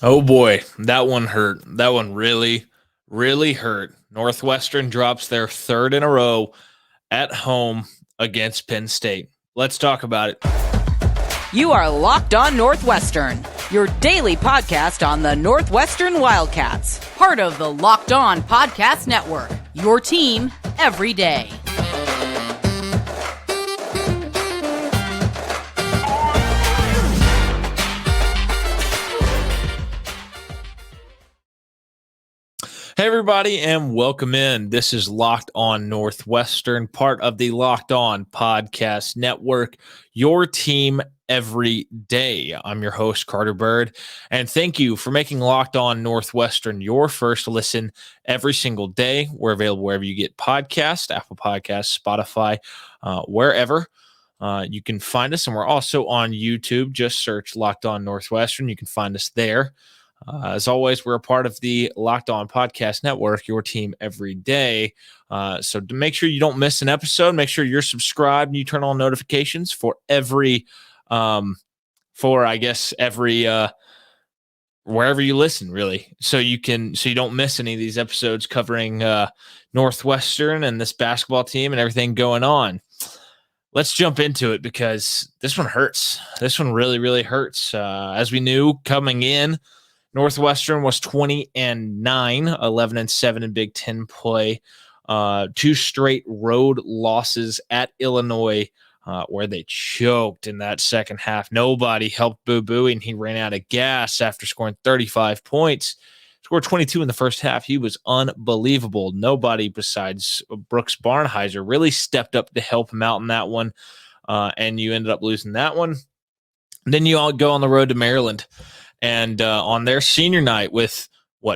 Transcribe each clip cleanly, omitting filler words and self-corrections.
Oh boy, that one hurt. That one really, really hurt. Northwestern drops their third in a row at home against Penn State. Let's talk about it. You are Locked On Northwestern, your daily podcast on the Northwestern Wildcats, part of the Locked On Podcast Network, your team every day. Hey, everybody, and welcome in. This is Locked On Northwestern, part of the Locked On Podcast Network, your team every day. I'm your host, Carter Bird, and thank you for making Locked On Northwestern your first listen every single day. We're available wherever you get podcasts, Apple Podcasts, Spotify, wherever. You can find us, and we're also on YouTube. Just search Locked On Northwestern. You can find us there. As always, we're a part of the Locked On Podcast Network, your team every day. So to make sure you don't miss an episode, make sure you're subscribed and you turn on notifications for every, wherever you listen, really. So you don't miss any of these episodes covering Northwestern and this basketball team and everything going on. Let's jump into it because this one hurts. This one really, really hurts. As we knew coming in, Northwestern was 20-9, 11-7 in Big Ten play. Two straight road losses at Illinois, where they choked in that second half. Nobody helped Boo Boo, and he ran out of gas after scoring 35 points. Scored 22 in the first half. He was unbelievable. Nobody besides Brooks Barnheiser really stepped up to help him out in that one, and you ended up losing that one. Then you all go on the road to Maryland. And on their senior night with,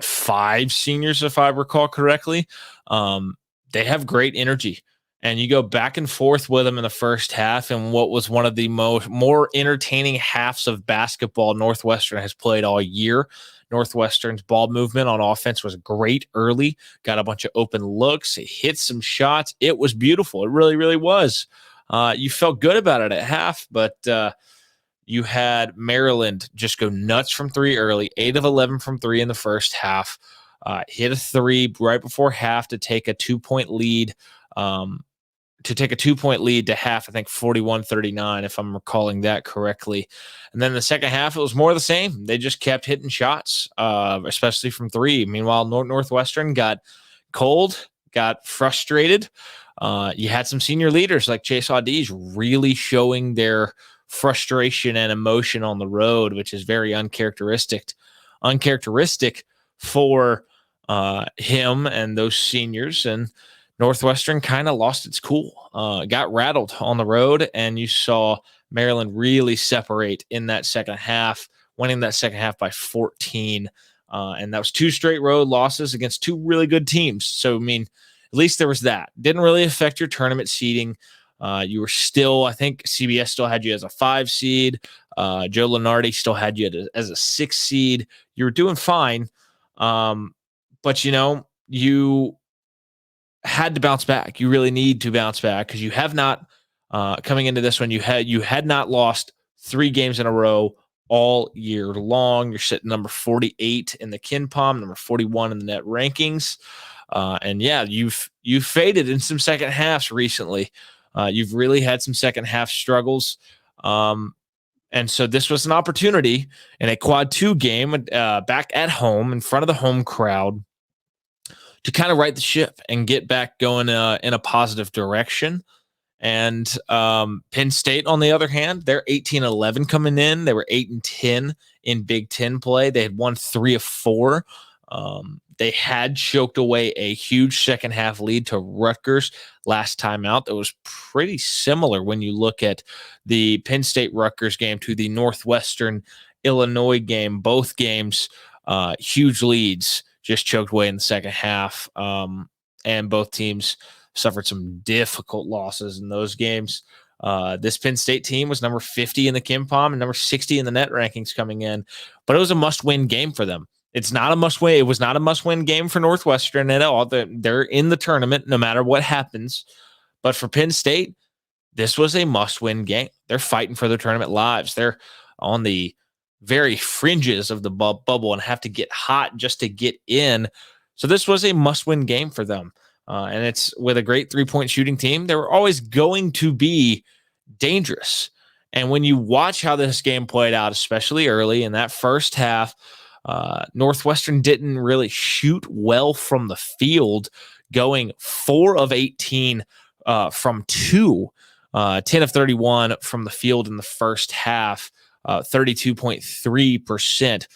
5 seniors, if I recall correctly, they have great energy. And you go back and forth with them in the first half. And what was one of the more entertaining halves of basketball Northwestern has played all year. Northwestern's ball movement on offense was great early. Got a bunch of open looks. It hit some shots. It was beautiful. It really, really was. You felt good about it at half, but you had Maryland just go nuts from three early, 8 of 11 from three in the first half, hit a three right before half to take a 2-point lead, to half, I think 41-39, if I'm recalling that correctly. And then the second half, it was more of the same. They just kept hitting shots, especially from three. Meanwhile, Northwestern got cold, got frustrated. You had some senior leaders like Chase Audees really showing their frustration and emotion on the road, which is very uncharacteristic for him and those seniors. And Northwestern kind of lost its cool, got rattled on the road, and you saw Maryland really separate in that second half, winning that second half by 14. And that was 2 straight road losses against 2 really good teams. So, at least there was that. Didn't really affect your tournament seeding. You were still, I think CBS still had you as a 5 seed. Joe Lunardi still had you as a 6 seed. You were doing fine. But, you had to bounce back. You really need to bounce back because you have not, coming into this one, you had not lost 3 games in a row all year long. You're sitting number 48 in the KenPom, number 41 in the net rankings. And yeah, you've faded in some second halves recently. You've really had some second half struggles. And so this was an opportunity in a quad 2 game back at home in front of the home crowd to kind of right the ship and get back going in a positive direction. And Penn State, on the other hand, they're 18-11 coming in. They were 8-10 in Big Ten play. They had won 3 of 4. They had choked away a huge second half lead to Rutgers last time out. That was pretty similar when you look at the Penn State Rutgers game to the Northwestern Illinois game. Both games, huge leads, just choked away in the second half. And both teams suffered some difficult losses in those games. This Penn State team was number 50 in the KenPom and number 60 in the net rankings coming in, but it was a must-win game for them. It's not a must-win. It was not a must-win game for Northwestern at all. They're in the tournament no matter what happens. But for Penn State, this was a must-win game. They're fighting for their tournament lives. They're on the very fringes of the bubble and have to get hot just to get in. So this was a must-win game for them. And it's with a great three-point shooting team. They were always going to be dangerous. And when you watch how this game played out, especially early in that first half, Northwestern didn't really shoot well from the field, going 4 of 18 from 2, 10 of 31 from the field in the first half, 32.3%.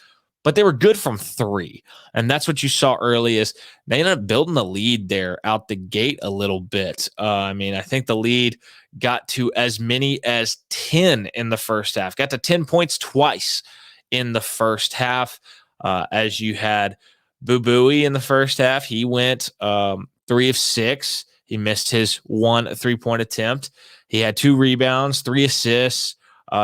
But they were good from 3. And that's what you saw early is they ended up building the lead there out the gate a little bit. I think the lead got to as many as 10 in the first half, got to 10 points twice in the first half, as you had Boo Booey in the first half. He went 3 of 6. He missed his 1 3-point attempt. He had 2 rebounds, 3 assists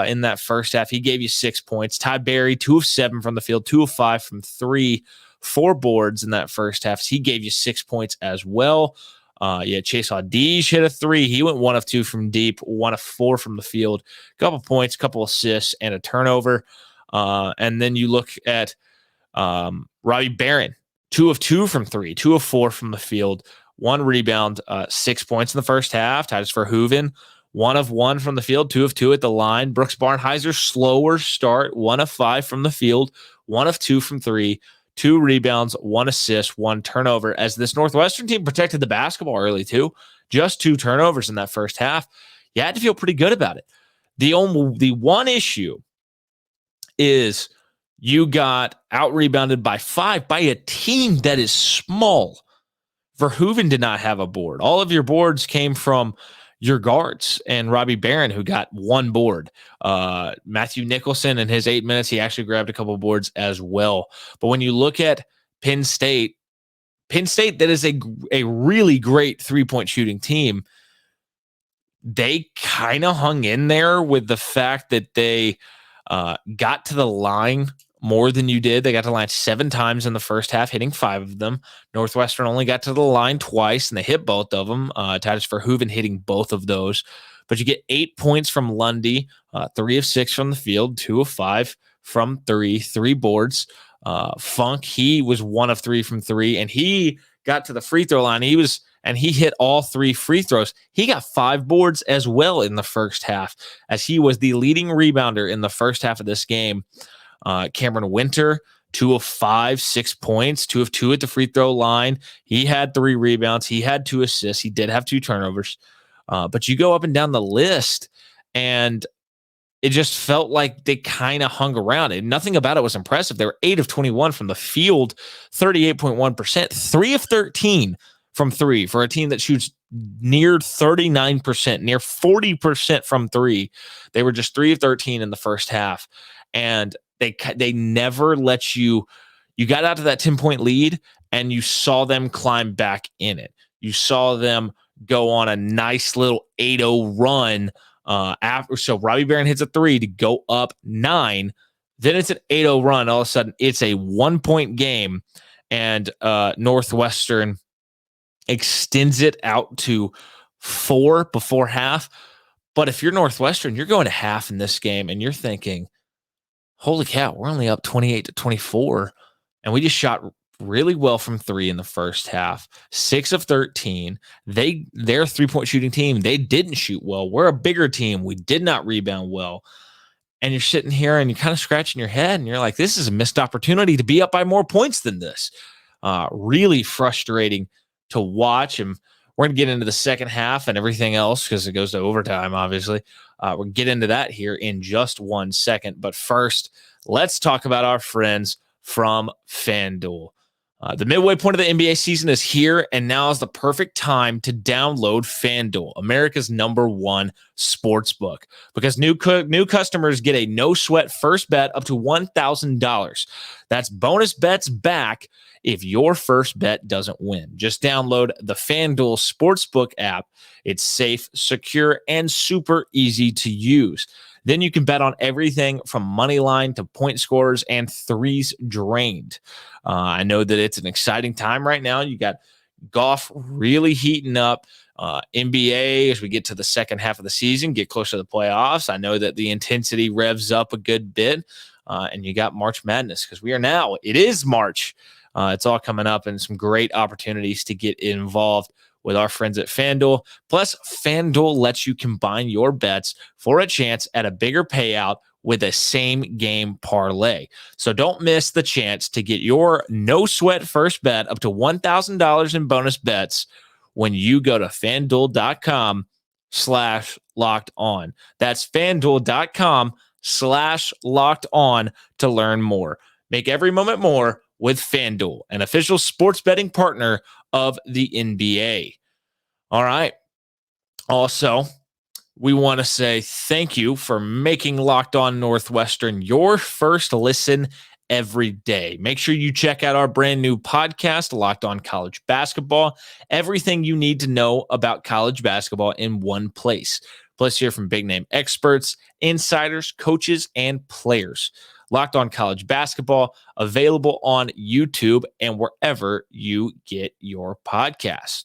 in that first half. He gave you 6 points. Ty Berry, 2 of 7 from the field, 2 of 5 from 3, 4 boards in that first half. So he gave you 6 points as well. Chase Audige hit a 3. He went 1 of 2 from deep, 1 of 4 from the field. Couple points, couple assists, and a turnover. And then you look at Robbie Barron, 2 of 2 from 3, 2 of 4 from the field, 1 rebound, 6 points in the first half. Titus Verhoeven, 1 of 1 from the field, 2 of 2 at the line. Brooks Barnheiser, slower start, 1 of 5 from the field, 1 of 2 from 3, 2 rebounds, 1 assist, 1 turnover. As this Northwestern team protected the basketball early too, just 2 turnovers in that first half. You had to feel pretty good about it. The one issue is you got out-rebounded by 5 by a team that is small. Verhoeven did not have a board. All of your boards came from your guards and Robbie Barron, who got 1 board. Matthew Nicholson, in his 8 minutes, he actually grabbed a couple of boards as well. But when you look at Penn State, that is a really great three-point shooting team. They kind of hung in there with the fact that they got to the line more than you did. They got to the line 7 times in the first half, hitting 5 of them. Northwestern only got to the line twice, and they hit both of them. Titus Verhoeven hitting both of those. But you get 8 points from Lundy, 3 of 6 from the field, 2 of 5 from 3 boards. Funk, he was 1 of 3 from 3, and he got to the free throw line. He hit all 3 free throws. He got 5 boards as well in the first half, as he was the leading rebounder in the first half of this game. Cameron Winter, 2 of 5, 6 points, 2 of 2 at the free throw line. He had 3 rebounds. He had 2 assists. He did have 2 turnovers. But you go up and down the list, and it just felt like they kind of hung around. And nothing about it was impressive. They were 8 of 21 from the field, 38.1%, 3 of 13 from 3 for a team that shoots near 39%, near 40% from 3. They were just 3 of 13 in the first half. And they never let you got out to that 10-point lead, and you saw them climb back in it. You saw them go on a nice little 8-0 run after. So Robbie Barron hits a 3 to go up 9. Then it's an 8-0 run. All of a sudden, it's a 1-point game, and Northwestern extends it out to 4 before half. But if you're Northwestern, you're going to half in this game, and you're thinking, holy cow, we're only up 28-24, and we just shot really well from 3 in the first half. 6 of 13. Their three-point shooting team, they didn't shoot well. We're a bigger team. We did not rebound well. And you're sitting here and you're kind of scratching your head, and you're like, this is a missed opportunity to be up by more points than this. Really frustrating to watch. And we're going to get into the second half and everything else because it goes to overtime, obviously. We'll get into that here in just 1 second. But first, let's talk about our friends from FanDuel. The midway point of the NBA season is here, and now is the perfect time to download FanDuel, America's #1 sports book, because new customers get a no-sweat first bet up to $1,000. That's bonus bets back if your first bet doesn't win. Just download the FanDuel Sportsbook app. It's safe, secure, and super easy to use. Then you can bet on everything from money line to point scores and threes drained. I know that it's an exciting time right now. You got golf really heating up. NBA, as we get to the second half of the season, get closer to the playoffs. I know that the intensity revs up a good bit. and you got March Madness because it is March. It's all coming up and some great opportunities to get involved with our friends at FanDuel. Plus, FanDuel lets you combine your bets for a chance at a bigger payout with a same game parlay. So don't miss the chance to get your no sweat first bet up to $1,000 in bonus bets when you go to FanDuel.com/locked on. That's FanDuel.com/locked on to learn more. Make every moment more with FanDuel, an official sports betting partner of the NBA. All right. Also, we want to say thank you for making Locked On Northwestern your first listen every day. Make sure you check out our brand new podcast, Locked On College Basketball. Everything you need to know about college basketball in one place. Plus, hear from big name experts, insiders, coaches, and players. Locked On College Basketball, available on YouTube and wherever you get your podcasts.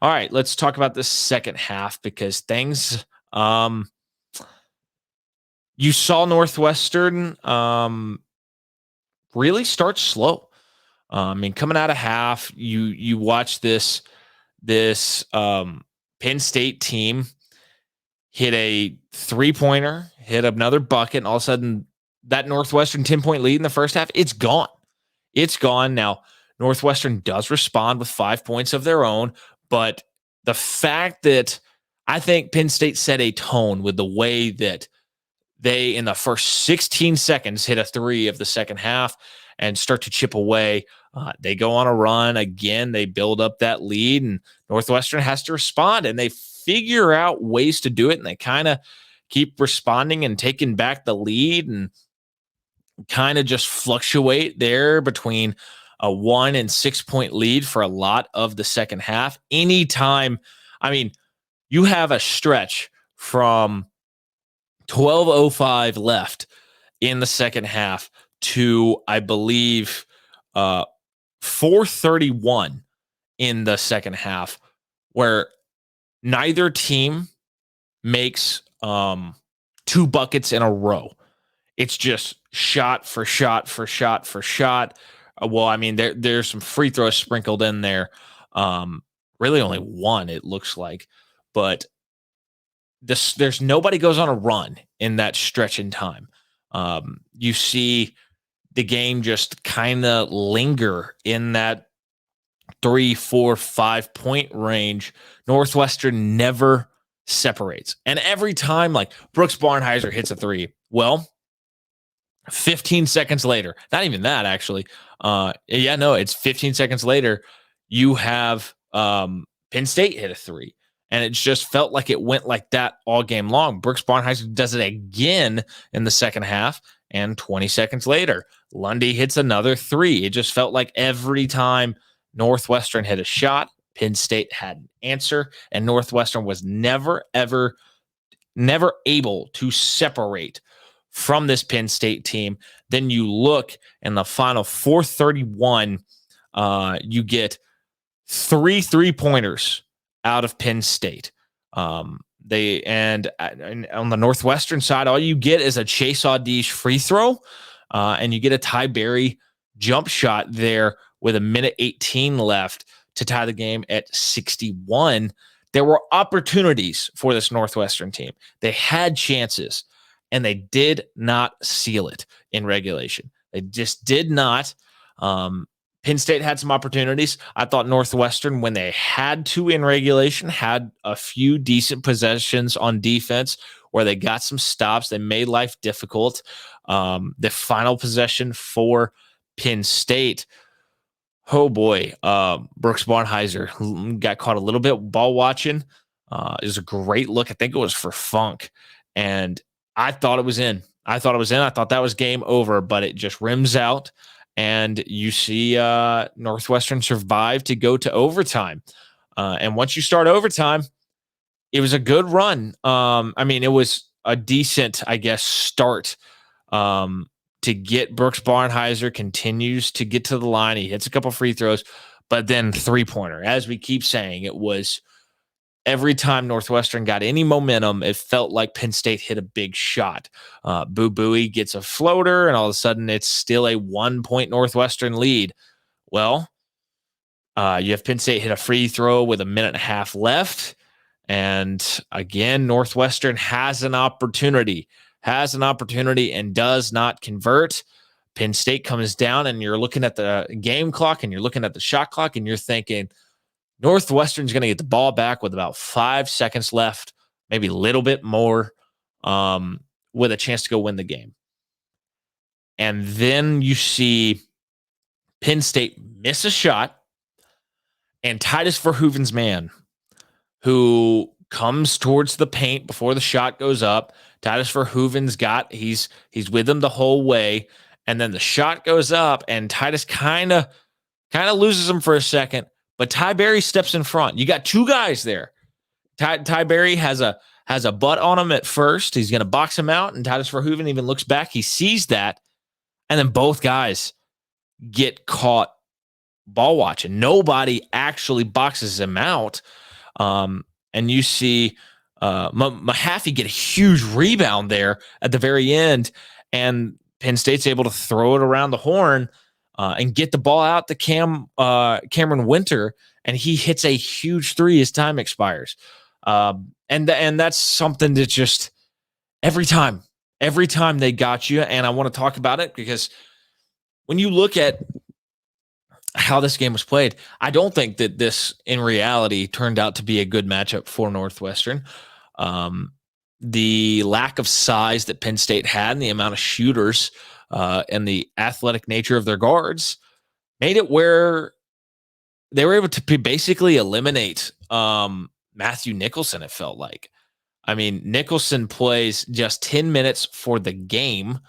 All right, let's talk about the second half because things you saw Northwestern really start slow. Coming out of half, you watch this Penn State team hit a 3-pointer, hit another bucket, and all of a sudden that Northwestern 10-point lead in the first half, it's gone. It's gone. Now, Northwestern does respond with 5 points of their own, but the fact that I think Penn State set a tone with the way that they, in the first 16 seconds, hit a 3 of the second half and start to chip away. They go on a run. Again, they build up that lead, and Northwestern has to respond, and they figure out ways to do it, and they kind of keep responding and taking back the lead and kind of just fluctuate there between a 1 and 6 point lead for a lot of the second half. Anytime, you have a stretch from 12:05 left in the second half to, I believe, 4:31 in the second half, where neither team makes 2 buckets in a row. It's just shot for shot for shot for shot. There's some free throws sprinkled in there. Really only one, it looks like. But there's nobody goes on a run in that stretch in time. You see the game just kind of linger in that 3, 4, 5 point range. Northwestern never separates. And every time, like, Brooks Barnheiser hits a 3, well, 15 seconds later, not even that actually. It's 15 seconds later, you have Penn State hit a 3. And it just felt like it went like that all game long. Brooks Barnheiser does it again in the second half, and 20 seconds later, Lundy hits another 3. It just felt like every time Northwestern hit a shot, Penn State had an answer, and Northwestern was never able to separate from this Penn State team. Then you look in the final 4:31, you get 3 3-pointers out of Penn State. And on the Northwestern side, all you get is a Chase Audish free throw, and you get a Ty Berry jump shot there with 1:18 left to tie the game at 61. There were opportunities for this Northwestern team. They had chances, and they did not seal it in regulation. They just did not. Penn State had some opportunities. I thought Northwestern, when they had to in regulation, had a few decent possessions on defense where they got some stops. They made life difficult. The final possession for Penn State, oh boy, Brooks Barnheiser got caught a little bit ball watching. It was a great look. I think it was for Funk. And I thought it was in. I thought that was game over, but it just rims out. And you see Northwestern survive to go to overtime. And once you start overtime, it was a good run. It was a decent, start to get Brooks Barnheiser continues to get to the line. He hits a couple free throws, but then 3-pointer. As we keep saying, it was every time Northwestern got any momentum, it felt like Penn State hit a big shot. Boo Buie gets a floater, and all of a sudden it's still a 1-point Northwestern lead. Well, you have Penn State hit a free throw with a minute and a half left. And again, Northwestern has an opportunity and does not convert. Penn State comes down, and you're looking at the game clock and you're looking at the shot clock, and you're thinking Northwestern's going to get the ball back with about 5 seconds left, maybe a little bit more, with a chance to go win the game. And then you see Penn State miss a shot, and Titus Verhoeven's man, who comes towards the paint before the shot goes up. Titus Verhoeven's he's with him the whole way, and then the shot goes up, and Titus kind of loses him for a second, but Ty Berry steps in front. You got two guys there. Ty Berry has a butt on him at first. He's going to box him out, and Titus Verhoeven even looks back. He sees that, and then both guys get caught ball watching. Nobody actually boxes him out. And you see Mahaffey get a huge rebound there at the very end, and Penn State's able to throw it around the horn and get the ball out to Cameron Winter, and he hits a huge three as time expires. And that's something that just every time they got you, and I want to talk about it because when you look at how this game was played, I don't think that this in reality turned out to be a good matchup for Northwestern. The lack of size that Penn State had and the amount of shooters and the athletic nature of their guards made it where they were able to basically eliminate Matthew Nicholson, it felt like. I mean, Nicholson plays just 10 minutes for the game,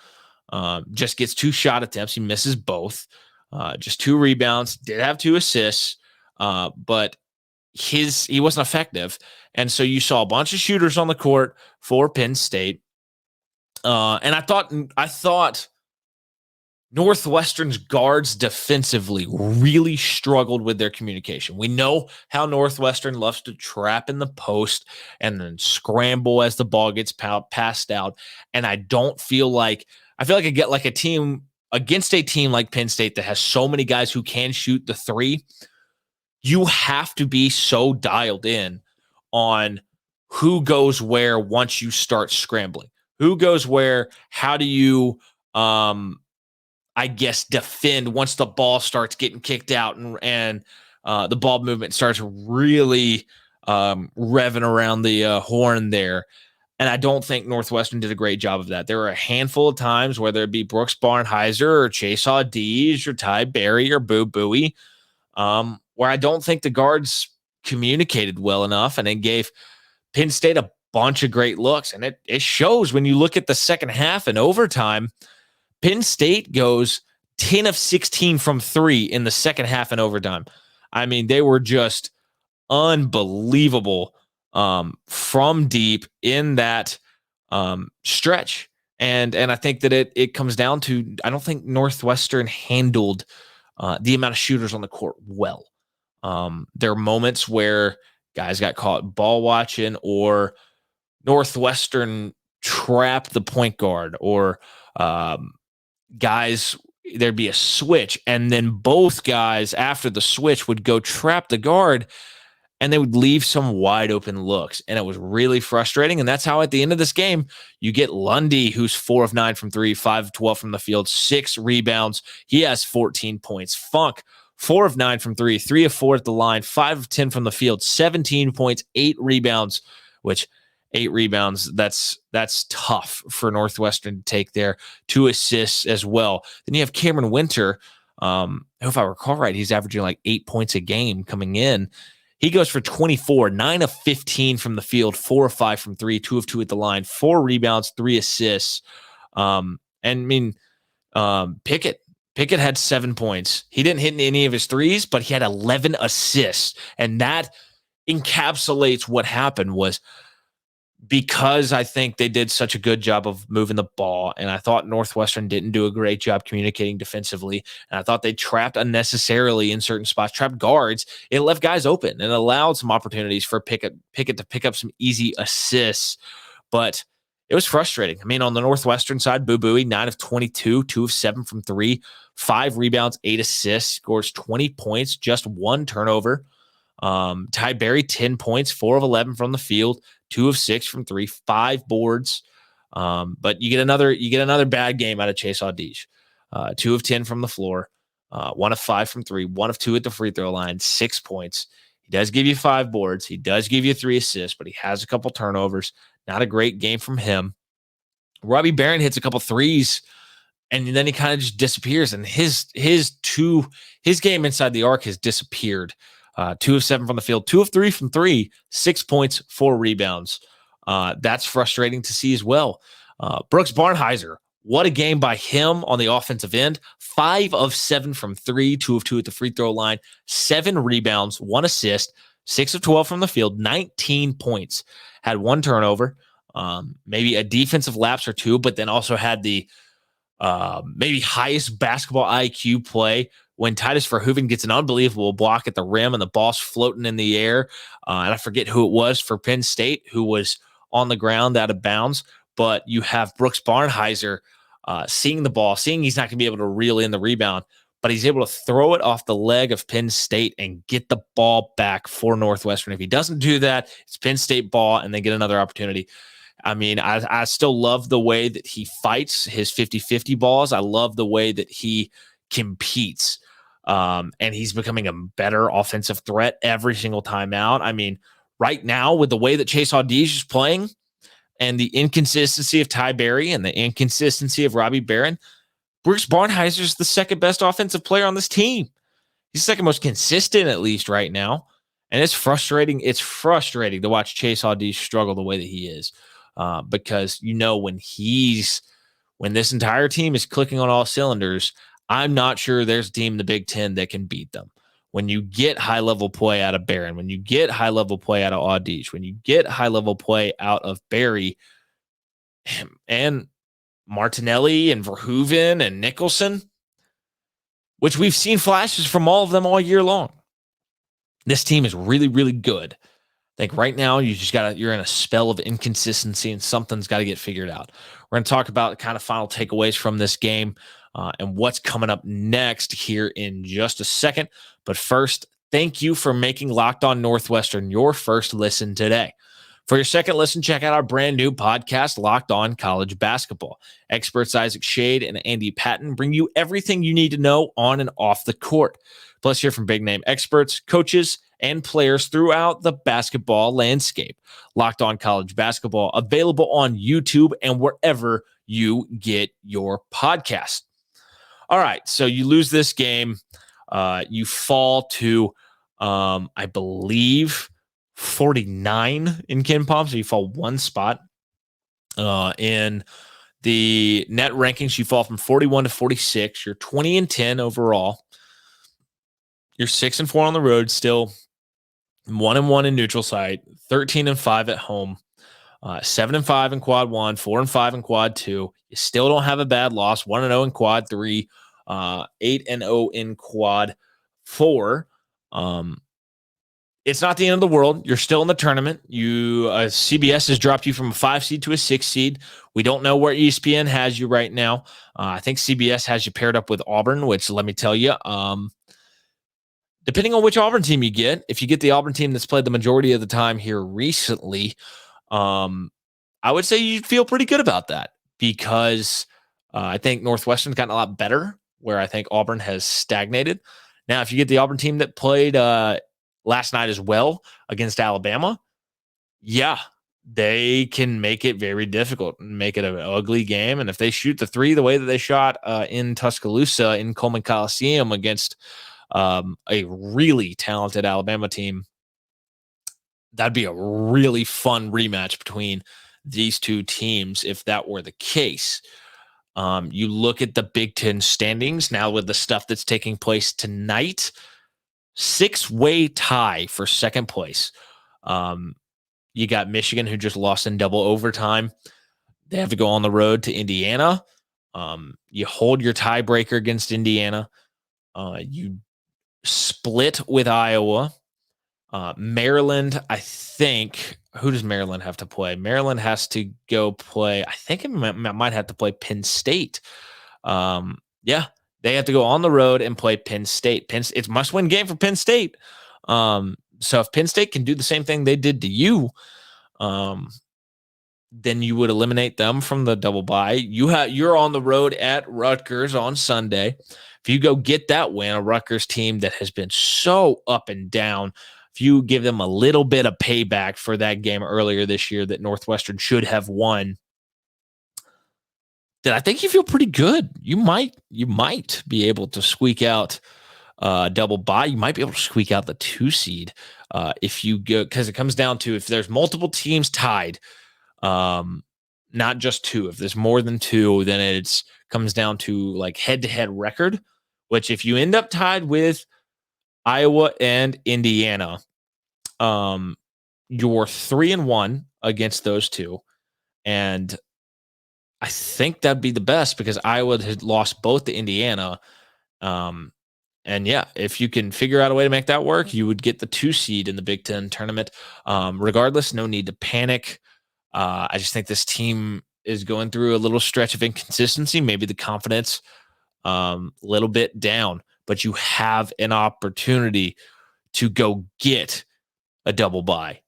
just gets 2 shot attempts. He misses both. Just 2 rebounds, did have 2 assists, but he wasn't effective. And so you saw a bunch of shooters on the court for Penn State. And I thought Northwestern's guards defensively really struggled with their communication. We know how Northwestern loves to trap in the post and then scramble as the ball gets passed out. And I feel like I get like a team against a team like Penn State that has so many guys who can shoot the three. You have to be so dialed in on who goes where once you start scrambling. Who goes where? How do you, defend once the ball starts getting kicked out and the ball movement starts really revving around the horn there. And I don't think Northwestern did a great job of that. There were a handful of times, whether it be Brooks Barnheiser or Chase Audige or Ty Berry or Boo Buie, where I don't think the guards communicated well enough, and it gave Penn State a bunch of great looks. And it shows when you look at the second half and overtime. Penn State goes 10 of 16 from 3 in the second half and overtime. I mean, they were just unbelievable from deep in that stretch. And I think that it comes down to, I don't think Northwestern handled the amount of shooters on the court well. There are moments where guys got caught ball watching, or Northwestern trapped the point guard, or guys, there'd be a switch, and then both guys after the switch would go trap the guard, and they would leave some wide open looks. And it was really frustrating. And that's how at the end of this game, you get Lundy, who's 4 of 9 from 3, 5 of 12 from the field, 6 rebounds. He has 14 points. Funk, 4 of 9 from 3, 3 of 4 at the line, 5 of 10 from the field, 17 points, 8 rebounds, which 8 rebounds, that's tough for Northwestern to take there. 2 assists as well. Then you have Cameron Winter. If I recall right, he's averaging like 8 points a game coming in. He goes for 24, 9 of 15 from the field, 4 of 5 from 3, 2 of 2 at the line, 4 rebounds, 3 assists. Pickett had 7 points. He didn't hit any of his threes, but he had 11 assists. And that encapsulates what happened was because I think they did such a good job of moving the ball, and I thought Northwestern didn't do a great job communicating defensively, and I thought they trapped unnecessarily in certain spots, trapped guards. It left guys open and allowed some opportunities for Pickett to pick up some easy assists, but it was frustrating. I mean, on the Northwestern side, Boo Buie, 9 of 22, 2 of 7 from 3, 5 rebounds, 8 assists, scores 20 points, just 1 turnover. Ty Berry, 10 points, 4 of 11 from the field, 2 of 6 from 3, 5 boards. But you get another bad game out of Chase Audige. 2 of 10 from the floor, 1 of 5 from 3, 1 of 2 at the free throw line, 6 points. He does give you 5 boards. He does give you 3 assists, but he has a couple turnovers. Not a great game from him. Robbie Barron hits a couple threes, and then he kind of just disappears. And his game inside the arc has disappeared. 2 of 7 from the field, 2 of 3 from 3, 6 points, 4 rebounds. That's frustrating to see as well. Brooks Barnheiser, what a game by him on the offensive end. 5 of 7 from 3, 2 of 2 at the free throw line, 7 rebounds, 1 assist, 6 of 12 from the field, 19 points. Had 1 turnover, maybe a defensive lapse or 2, but then also had the maybe highest basketball IQ play when Titus Verhoeven gets an unbelievable block at the rim and the ball's floating in the air. And I forget who it was for Penn State who was on the ground out of bounds. But you have Brooks Barnheiser seeing the ball, seeing he's not going to be able to reel in the rebound, but he's able to throw it off the leg of Penn State and get the ball back for Northwestern. If he doesn't do that, it's Penn State ball, and they get another opportunity. I mean, I still love the way that he fights his 50-50 balls. I love the way that he competes. And he's becoming a better offensive threat every single time out. I mean, right now, with the way that Chase Audige is playing and the inconsistency of Ty Berry and the inconsistency of Robbie Barron, Brooks Barnheiser is the second best offensive player on this team. He's the second most consistent, at least right now. And it's frustrating. It's frustrating to watch Chase Audige struggle the way that he is. Because, when this entire team is clicking on all cylinders, I'm not sure there's a team in the Big Ten that can beat them. When you get high-level play out of Barron, when you get high-level play out of Audige, when you get high-level play out of Berry and Martinelli and Verhoeven and Nicholson, which we've seen flashes from all of them all year long. This team is really, really good. I think right now you're in a spell of inconsistency and something's got to get figured out. We're going to talk about kind of final takeaways from this game and what's coming up next here in just a second. But first, thank you for making Locked On Northwestern your first listen today. For your second listen, check out our brand new podcast, Locked On College Basketball. Experts Isaac Shade and Andy Patton bring you everything you need to know on and off the court. Plus, hear from big-name experts, coaches, and players throughout the basketball landscape. Locked On College Basketball, available on YouTube and wherever you get your podcast. All right, so you lose this game. You fall to, I believe, 49 in KenPom, so you fall 1 spot. In the net rankings, you fall from 41 to 46. You're 20-10 overall. You're 6-4 on the road, still 1-1 in neutral site, 13-5 at home, 7-5 in quad 1, 4-5 in quad 2. You still don't have a bad loss, 1-0 in quad 3, 8-0 in quad 4. It's not the end of the world. You're still in the tournament. CBS has dropped you from a 5 seed to a 6 seed. We don't know where ESPN has you right now. I think CBS has you paired up with Auburn, which let me tell you, depending on which Auburn team you get, if you get the Auburn team that's played the majority of the time here recently, I would say you feel pretty good about that because I think Northwestern's gotten a lot better where I think Auburn has stagnated. Now, if you get the Auburn team that played last night as well against Alabama, yeah, they can make it very difficult and make it an ugly game. And if they shoot the 3 the way that they shot in Tuscaloosa in Coleman Coliseum against a really talented Alabama team, that'd be a really fun rematch between these two teams if that were the case. You look at the Big Ten standings now with the stuff that's taking place tonight, 6-way tie for second place. You got Michigan, who just lost in double overtime. They have to go on the road to Indiana. You hold your tiebreaker against Indiana. You split with Iowa. Maryland, I think. Who does Maryland have to play? Maryland has to go play. I think it might have to play Penn State. Yeah, they have to go on the road and play Penn State. It's a must-win game for Penn State. So if Penn State can do the same thing they did to you, then you would eliminate them from the double bye. You're on the road at Rutgers on Sunday. If you go get that win, a Rutgers team that has been so up and down, if you give them a little bit of payback for that game earlier this year that Northwestern should have won, then I think you feel pretty good. You might be able to squeak out double bye. You might be able to squeak out the 2 seed if you go, because it comes down to if there's multiple teams tied, not just 2. If there's more than 2, then it comes down to like head-to-head record, which if you end up tied with Iowa and Indiana, you're 3-1 against those 2. And I think that'd be the best because Iowa had lost both to Indiana. And yeah, if you can figure out a way to make that work, you would get the 2 seed in the Big Ten tournament. Regardless, no need to panic. I just think this team is going through a little stretch of inconsistency, maybe the confidence a little bit down, but you have an opportunity to go get a double bye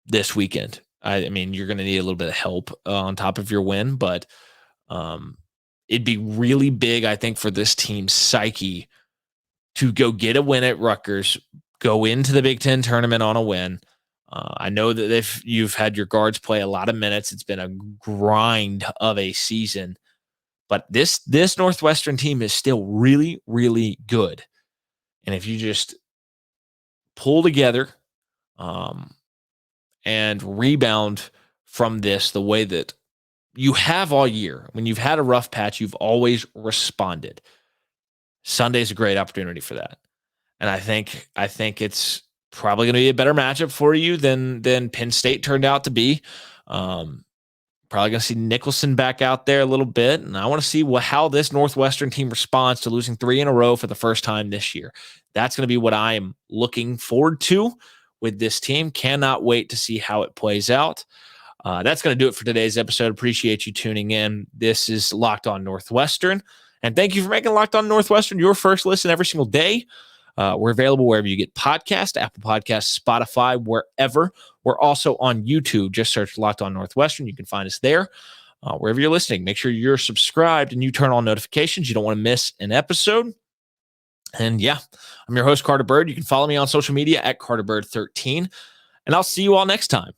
this weekend. I mean, you're going to need a little bit of help on top of your win, but it'd be really big, I think, for this team's psyche to go get a win at Rutgers, go into the Big Ten tournament on a win. I know that if you've had your guards play a lot of minutes, it's been a grind of a season, but this Northwestern team is still really, really good. And if you just pull together and rebound from this the way that you have all year, when you've had a rough patch, you've always responded. Sunday's a great opportunity for that. And I think it's probably going to be a better matchup for you than Penn State turned out to be. Probably going to see Nicholson back out there a little bit, and I want to see how this Northwestern team responds to losing 3 in a row for the first time this year. That's going to be what I am looking forward to with this team. Cannot wait to see how it plays out. That's going to do it for today's episode. Appreciate you tuning in. This is Locked On Northwestern, and thank you for making Locked On Northwestern your first listen every single day. We're available wherever you get podcasts, Apple Podcasts, Spotify, wherever. We're also on YouTube. Just search Locked On Northwestern. You can find us there. Wherever you're listening, make sure you're subscribed and you turn on notifications. You don't want to miss an episode. And yeah, I'm your host, Carter Bird. You can follow me on social media at CarterBird13. And I'll see you all next time